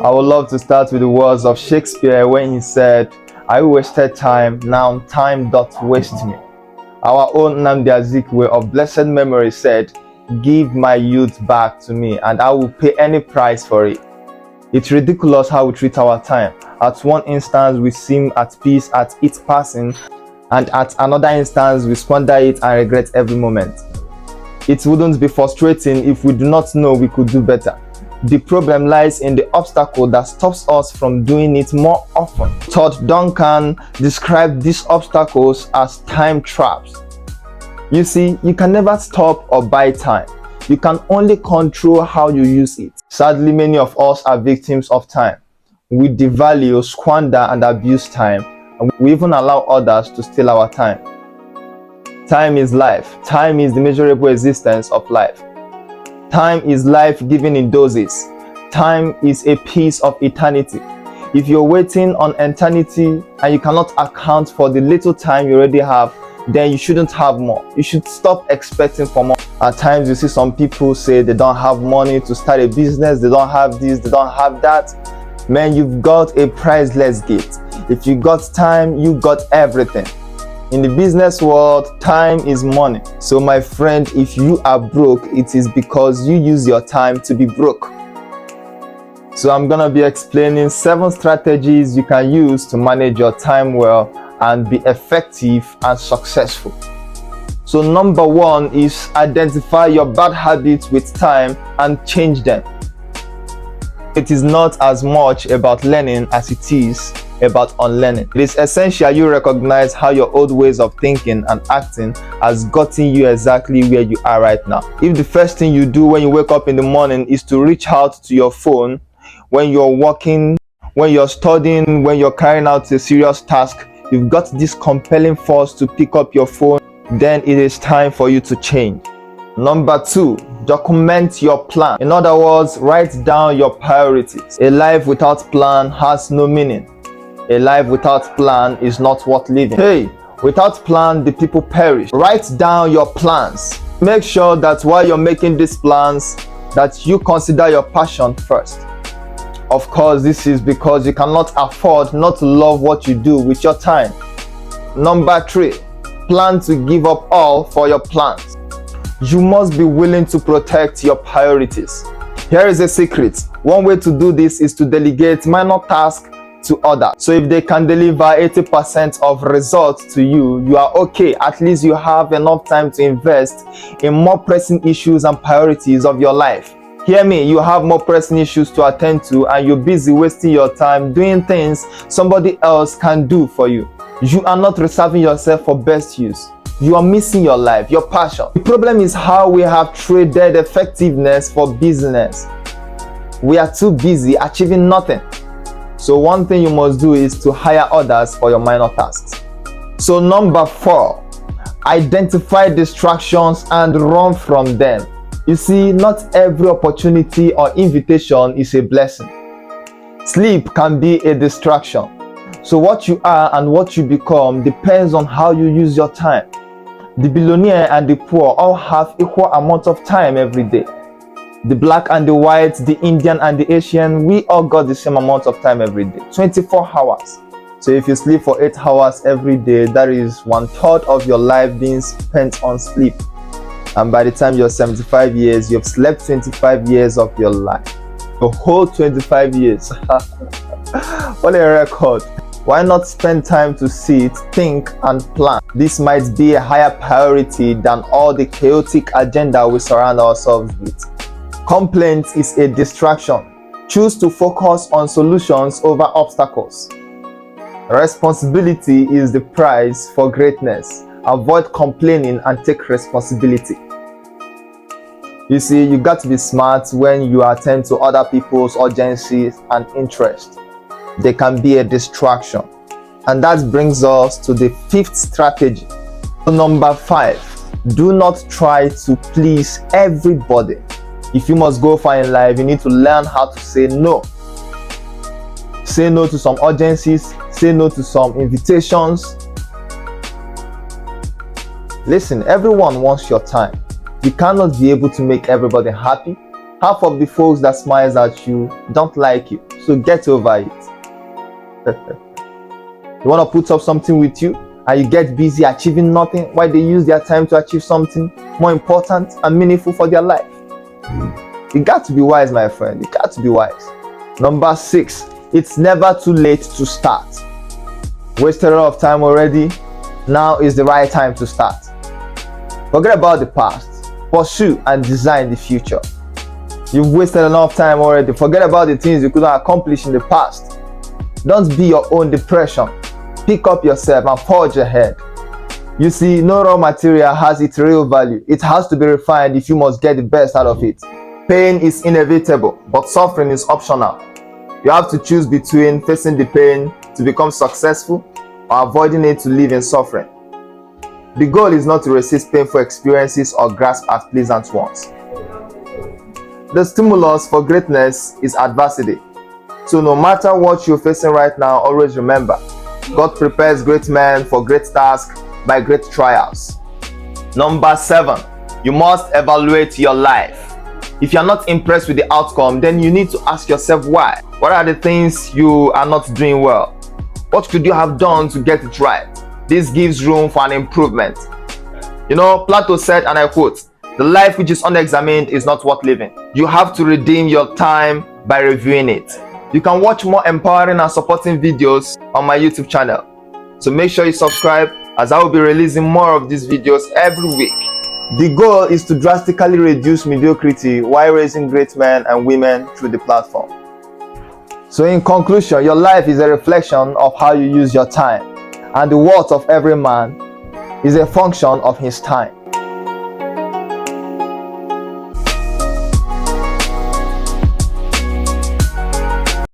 I would love to start with the words of Shakespeare when he said, "I wasted time, now time doth waste me." Our own Nnamdi Azikiwe of blessed memory said, "Give my youth back to me and I will pay any price for it." It's ridiculous how we treat our time. At one instance, we seem at peace at its passing, and at another instance, we squander it and regret every moment. It wouldn't be frustrating if we do not know we could do better. The problem lies in the obstacle that stops us from doing it more often. Todd Duncan described these obstacles as time traps. You see, you can never stop or buy time. You can only control how you use it. Sadly, many of us are victims of time. We devalue, squander, and abuse time, and we even allow others to steal our time. Time is life. Time is the measurable existence of life. Time is life given in doses. Time is a piece of eternity. If you're waiting on eternity and you cannot account for the little time you already have, then you shouldn't have more. You should stop expecting for more. At times you see some people say they don't have money to start a business, they don't have this, they don't have that. Man, you've got a priceless gift. If you got time, you got everything. In the business world, time is money. So my friend, if you are broke, it is because you use your time to be broke. So I'm gonna be explaining 7 strategies you can use to manage your time well and be effective and successful. So number 1 is identify your bad habits with time and change them. It is not as much about learning as it is about unlearning. It is essential you recognize how your old ways of thinking and acting has gotten you exactly where you are right now. If the first thing you do when you wake up in the morning is to reach out to your phone, when you're working, when you're studying, when you're carrying out a serious task, you've got this compelling force to pick up your phone, then it is time for you to change. Number 2, document your plan. In other words, write down your priorities. A life without plan has no meaning. A life without plan is not worth living. Hey, without plan, the people perish. Write down your plans. Make sure that while you're making these plans, that you consider your passion first. Of course, this is because you cannot afford not to love what you do with your time. Number 3, plan to give up all for your plans. You must be willing to protect your priorities. Here is a secret. One way to do this is to delegate minor tasks to others. So if they can deliver 80% of results to you, you are okay. At least you have enough time to invest in more pressing issues and priorities of your life. Hear me, you have more pressing issues to attend to and you're busy wasting your time doing things somebody else can do for you. You are not reserving yourself for best use. You are missing your life, your passion. The problem is how we have traded effectiveness for business. We are too busy achieving nothing. So one thing you must do is to hire others for your minor tasks. So number 4, identify distractions and run from them. You see, not every opportunity or invitation is a blessing. Sleep can be a distraction. So what you are and what you become depends on how you use your time. The billionaire and the poor all have equal amount of time every day. The black and the white, the Indian and the Asian, we all got the same amount of time every day, 24 hours. So if you sleep for 8 hours every day, that is 1/3 of your life being spent on sleep. And by the time you're 75 years, you've slept 25 years of your life. The whole 25 years. What a record. Why not spend time to sit, think, and plan? This might be a higher priority than all the chaotic agenda we surround ourselves with. Complaint is a distraction. Choose to focus on solutions over obstacles. Responsibility is the price for greatness. Avoid complaining and take responsibility. You see, you got to be smart when you attend to other people's urgencies and interests. They can be a distraction. And that brings us to the 5th strategy. Number 5, do not try to please everybody. If you must go far in life, you need to learn how to say no. Say no to some urgencies, say no to some invitations. Listen, everyone wants your time. You cannot be able to make everybody happy. Half of the folks that smiles at you don't like you, so get over it. You want to put up something with you and you get busy achieving nothing while they use their time to achieve something more important and meaningful for their life. You got to be wise, my friend. You got to be wise. Number 6, it's never too late to start. Wasted a lot of time already. Now is the right time to start. Forget about the past. Pursue and design the future. You've wasted enough time already. Forget about the things you couldn't accomplish in the past. Don't be your own depression. Pick up yourself and forge ahead. You see, no raw material has its real value. It has to be refined if you must get the best out of it. Pain is inevitable, but suffering is optional. You have to choose between facing the pain to become successful or avoiding it to live in suffering. The goal is not to resist painful experiences or grasp at pleasant ones. The stimulus for greatness is adversity. So no matter what you're facing right now, always remember, God prepares great men for great tasks by great trials. Number 7, you must evaluate your life. If you're not impressed with the outcome, then you need to ask yourself why. What are the things you are not doing well? What could you have done to get it right? This gives room for an improvement. You know, Plato said, and I quote, "The life which is unexamined is not worth living." You have to redeem your time by reviewing it. You can watch more empowering and supporting videos on my YouTube channel. So make sure you subscribe, as I will be releasing more of these videos every week. The goal is to drastically reduce mediocrity while raising great men and women through the platform. So in conclusion, your life is a reflection of how you use your time, and the worth of every man is a function of his time.